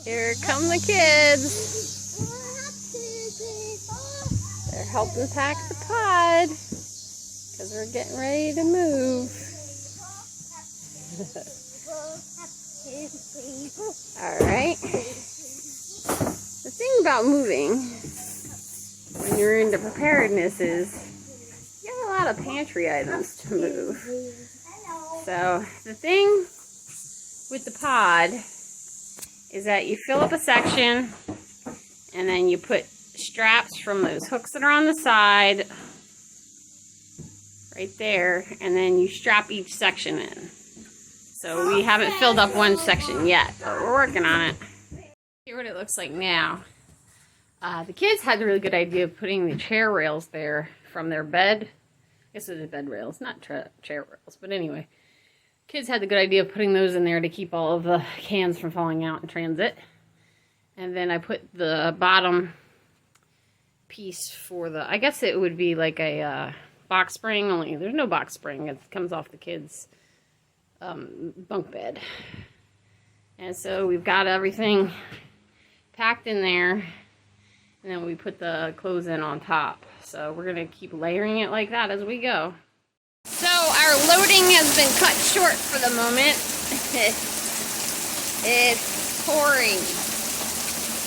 Here come the kids. They're helping pack the pod because we're getting ready to move. Alright. The thing about moving when you're into preparedness is you have a lot of pantry items to move. So the thing with the pod is that you fill up a section and then you put straps from those hooks that are on the side right there, and then you strap each section in. So we haven't filled up one section yet, but we're working on it. Here's what it looks like now. The kids had the really good idea of putting the chair rails there from their bed. I guess it was bed rails, not chair rails, but anyway. Kids had the good idea of putting those in there to keep all of the cans from falling out in transit. And then I put the bottom piece for the, I guess it would be like a box spring, only there's no box spring. It comes off the kids' bunk bed. And so we've got everything packed in there, and then we put the clothes in on top. So we're going to keep layering it like that as we go. So our loading has been cut short for the moment. It's pouring.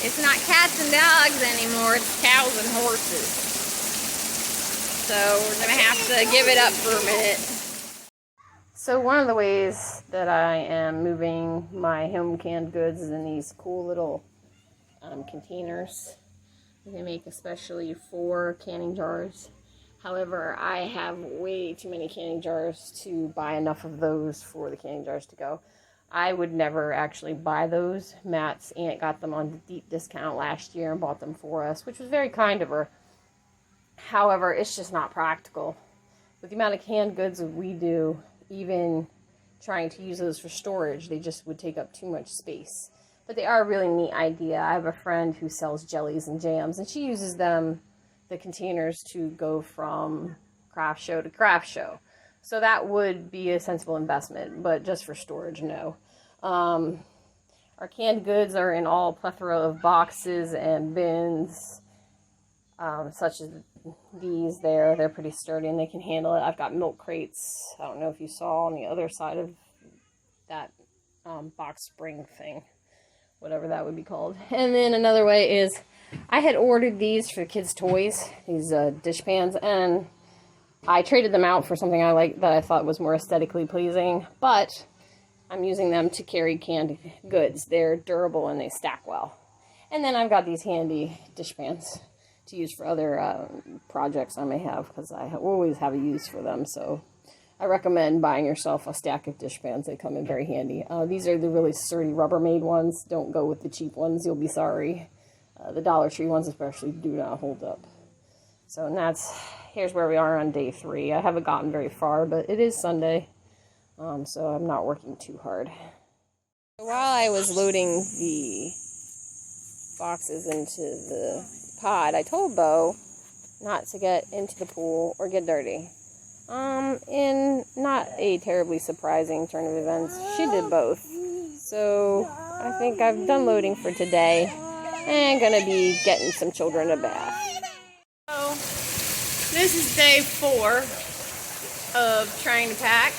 It's not cats and dogs anymore, it's cows and horses. So we're going to have to give it up for a minute. So one of the ways that I am moving my home canned goods is in these cool little containers they make especially for canning jars. However, I have way too many canning jars to buy enough of those for the canning jars to go. I would never actually buy those. Matt's aunt got them on deep discount last year and bought them for us, which was very kind of her. However, it's just not practical. With the amount of canned goods that we do, even trying to use those for storage, they just would take up too much space. But they are a really neat idea. I have a friend who sells jellies and jams, and she uses them, the containers, to go from craft show to craft show. So that would be a sensible investment, but just for storage, no. Our canned goods are in all plethora of boxes and bins, such as these there. They're pretty sturdy and they can handle it. I've got milk crates. I don't know if you saw on the other side of that box spring thing, whatever that would be called. And then another way is I had ordered these for kids' toys, these dishpans, and I traded them out for something I like that I thought was more aesthetically pleasing, but I'm using them to carry canned goods. They're durable and they stack well. And then I've got these handy dishpans to use for other projects I may have, because I always have a use for them. So I recommend buying yourself a stack of dishpans. They come in very handy. These are the really sturdy Rubbermaid ones. Don't go with the cheap ones. You'll be sorry. The Dollar Tree ones especially do not hold up. So and here's where we are on day 3. I haven't gotten very far, but it is Sunday, so I'm not working too hard. While I was loading the boxes into the pod, I told Bo not to get into the pool or get dirty. In not a terribly surprising turn of events, she did both. So I think I've done loading for today and gonna be getting some children a bath. So this is day 4 of trying to pack.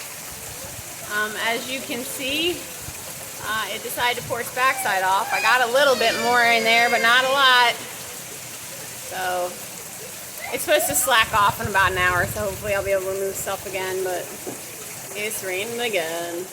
As you can see, it decided to pour its backside off. I got a little bit more in there, but not a lot. So it's supposed to slack off in about an hour, so hopefully I'll be able to move stuff again, but it's raining again.